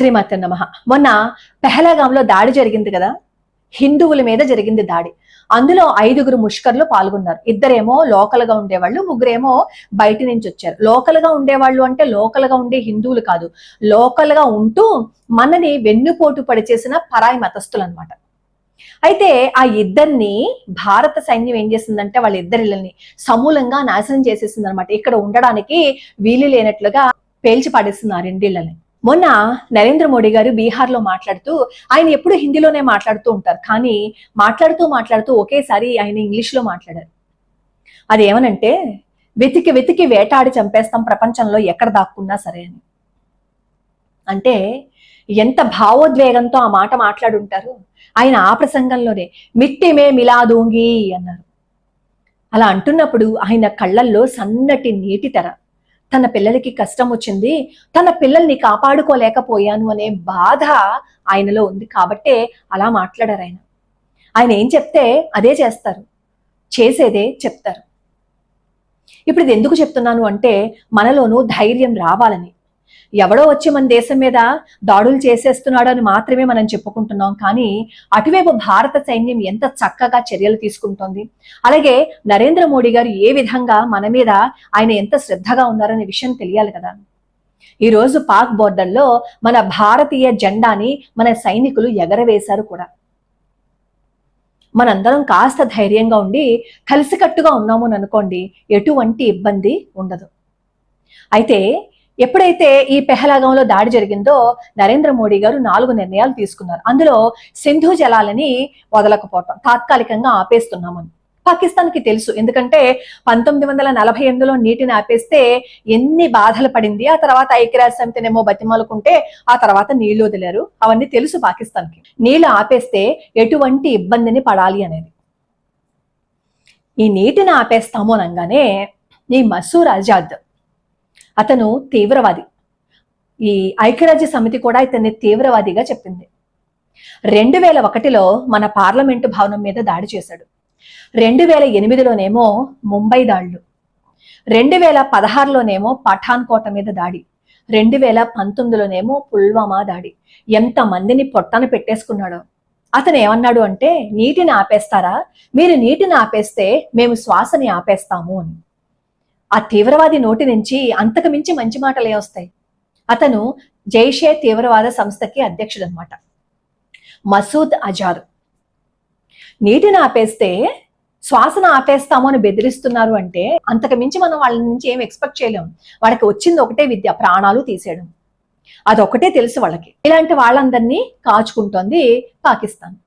శ్రీమతి నమః. మొన్న పెహలగాంలో దాడి జరిగింది కదా, హిందువుల మీద జరిగింది దాడి. అందులో 5గురు ముష్కర్లు పాల్గొన్నారు. ఇద్దరేమో లోకల్ గా ఉండేవాళ్ళు, ముగ్గురేమో బయట నుంచి వచ్చారు. లోకల్ గా ఉండేవాళ్ళు అంటే లోకల్ గా ఉండే హిందువులు కాదు, లోకల్ గా ఉంటూ మనని వెన్నుపోటు పడి చేసిన పరాయి మతస్థులు అనమాట. అయితే ఆ ఇద్దరిని భారత సైన్యం ఏం చేసిందంటే వాళ్ళ ఇద్దరిని సమూలంగా నాశనం చేసేసింది అనమాట. ఇక్కడ ఉండడానికి వీలు లేనట్లుగా పేల్చి పడేసింది ఆ రెండిళ్ళని. మొన్న నరేంద్ర మోడీ గారు బీహార్ లో మాట్లాడుతూ, ఆయన ఎప్పుడు హిందీలోనే మాట్లాడుతూ ఉంటారు, కానీ మాట్లాడుతూ ఒకేసారి ఆయన ఇంగ్లీష్ లో మాట్లాడారు. అది ఏమనంటే, వెతికి వెతికి వేటాడి చంపేస్తాం ప్రపంచంలో ఎక్కడ దాక్కున్నా సరే అని. అంటే ఎంత భావోద్వేగంతో ఆ మాట మాట్లాడుంటారు. ఆయన ఆ ప్రసంగంలోనే మిట్టిమే మిలాదూంగి అన్నారు. అలా అంటున్నప్పుడు ఆయన కళ్ళల్లో సన్నటి నీటి తెర. తన పిల్లలకి కష్టం వచ్చింది, తన పిల్లల్ని కాపాడుకోలేకపోయాను అనే బాధ ఆయనలో ఉంది. కాబట్టే అలా మాట్లాడారు ఆయన. ఆయన ఏం చెప్తే అదే చేస్తారు, చేసేదే చెప్తారు. ఇప్పుడు ఇది ఎందుకు చెప్తున్నాను అంటే, మనలోనూ ధైర్యం రావాలని. ఎవడో వచ్చి మన దేశం మీద దాడులు చేసేస్తున్నాడు అని మాత్రమే మనం చెప్పుకుంటున్నాం, కానీ అటువైపు భారత సైన్యం ఎంత చక్కగా చర్యలు తీసుకుంటోంది. అలాగే నరేంద్ర మోడీ గారు ఏ విధంగా మన మీద ఆయన ఎంత శ్రద్ధగా ఉన్నారనే విషయం తెలియాలి కదా. ఈ రోజు పాక్ బోర్డర్లో మన భారతీయ జెండాని మన సైనికులు ఎగరవేశారు కూడా. మనందరం కాస్త ధైర్యంగా ఉండి కలిసికట్టుగా ఉన్నాము అని అనుకోండి, ఎటువంటి ఇబ్బంది ఉండదు. అయితే ఎప్పుడైతే ఈ పెహలగాంలో దాడి జరిగిందో నరేంద్ర మోడీ గారు 4 నిర్ణయాలు తీసుకున్నారు. అందులో సింధు జలాలని వదలకపోవటం, తాత్కాలికంగా ఆపేస్తున్నామని. పాకిస్తాన్కి తెలుసు, ఎందుకంటే 1948లో నీటిని ఆపేస్తే ఎన్ని బాధలు పడింది. ఆ తర్వాత ఐక్యరాజ్య సమితినేమో బతిమాలుకుంటే ఆ తర్వాత నీళ్లు వదిలారు. అవన్నీ తెలుసు పాకిస్తాన్కి. నీళ్లు ఆపేస్తే ఎటువంటి ఇబ్బందిని పడాలి అనేది. ఈ నీటిని ఆపేస్తాము అనగానే ఈ మసూర్ అజాద్, అతను తీవ్రవాది. ఈ ఐక్యరాజ్య సమితి కూడా ఇతన్ని తీవ్రవాదిగా చెప్పింది. 2001లో మన పార్లమెంటు భవనం మీద దాడి చేశాడు. 2008లోనేమో ముంబై దాడులు, 2016లోనేమో పఠాన్ కోట మీద దాడి, 2019లోనేమో పుల్వామా దాడి. ఎంత మందిని పొట్టన పెట్టేసుకున్నాడో. అతను ఏమన్నాడు అంటే, నీటిని ఆపేస్తారా, మీరు నీటిని ఆపేస్తే మేము శ్వాసని ఆపేస్తాము అని. ఆ తీవ్రవాది నోటి నుంచి అంతకు మించి మంచి మాటలే వస్తాయి. అతను జైషే తీవ్రవాద సంస్థకి అధ్యక్షుడు అనమాట, మసూద్ అజార్. నీటిని ఆపేస్తే శ్వాసను ఆపేస్తాము అని బెదిరిస్తున్నారు అంటే అంతకు మించి మనం వాళ్ళ నుంచి ఏం ఎక్స్పెక్ట్ చేయలేము. వాళ్ళకి వచ్చింది ఒకటే విద్య, ప్రాణాలు తీసేయడం. అదొకటే తెలుసు వాళ్ళకి. ఇలాంటి వాళ్ళందరినీ కాచుకుంటోంది పాకిస్తాన్.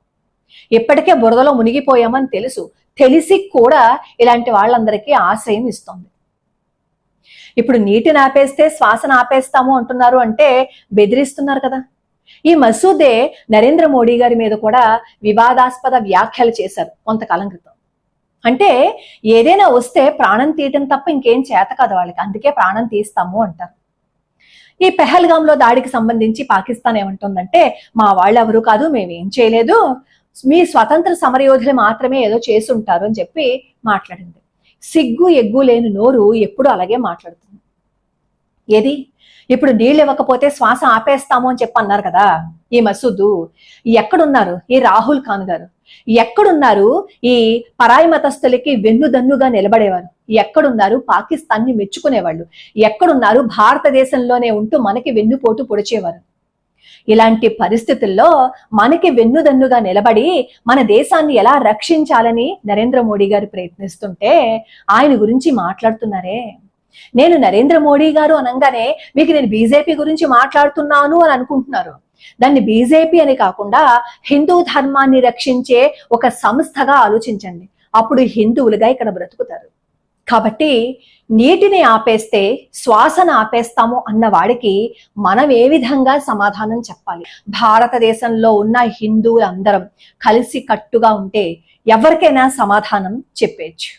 ఇప్పటికే బురదలో మునిగిపోయామని తెలుసు, తెలిసి కూడా ఇలాంటి వాళ్ళందరికీ ఆశ్రయం ఇస్తోంది. ఇప్పుడు నీటిని ఆపేస్తే శ్వాసను ఆపేస్తాము అంటున్నారు అంటే బెదిరిస్తున్నారు కదా. ఈ మసూదే నరేంద్ర మోడీ గారి మీద కూడా వివాదాస్పద వ్యాఖ్యలు చేశారు కొంతకాలం క్రితం. అంటే ఏదైనా వస్తే ప్రాణం తీయటం తప్ప ఇంకేం చేత కాదు వాళ్ళకి, అందుకే ప్రాణం తీస్తాము అంటారు. ఈ పెహల్గాంలో దాడికి సంబంధించి పాకిస్తాన్ ఏమంటుందంటే, మా వాళ్ళు ఎవరు కాదు, మేమేం చేయలేదు, మీ స్వతంత్ర సమరయోధులు మాత్రమే ఏదో చేసుంటారు అని చెప్పి మాట్లాడింది. సిగ్గు ఎగ్గు లేని నోరు ఎప్పుడు అలాగే మాట్లాడుతుంది. ఏది ఇప్పుడు నీళ్ళు ఇవ్వకపోతే శ్వాస ఆపేస్తాము అని చెప్పి అన్నారు కదా ఈ మసూదు. ఎక్కడున్నారు ఈ రాహుల్ ఖాన్ గారు? ఎక్కడున్నారు ఈ పరాయి మతస్థులకి వెన్నుదన్నుగా నిలబడేవారు? ఎక్కడున్నారు పాకిస్తాన్ని మెచ్చుకునేవాళ్ళు? ఎక్కడున్నారు భారతదేశంలోనే ఉంటూ మనకి వెన్నుపోటు పొడిచేవారు? ఇలాంటి పరిస్థితుల్లో మనకి వెన్నుదన్నుగా నిలబడి మన దేశాన్ని ఎలా రక్షించాలని నరేంద్ర మోడీ గారు ప్రయత్నిస్తుంటే ఆయన గురించి మాట్లాడుతున్నారే. నేను నరేంద్ర మోడీ గారు అనగానే మీకు నేను బీజేపీ గురించి మాట్లాడుతున్నాను అని అనుకుంటున్నారు. దాన్ని బీజేపీ అని కాకుండా హిందూ ధర్మాన్ని రక్షించే ఒక సంస్థగా ఆలోచించండి. అప్పుడు హిందువులుగా ఇక్కడ బ్రతుకుతారు. కాబట్టి నీటిని ఆపేస్తే శ్వాసను ఆపేస్తాము అన్న వాడికి మనం ఏ విధంగా సమాధానం చెప్పాలి? భారతదేశంలో ఉన్న హిందువులందరం కలిసి కట్టుగా ఉంటే ఎవరికైనా సమాధానం చెప్పేయచ్చు.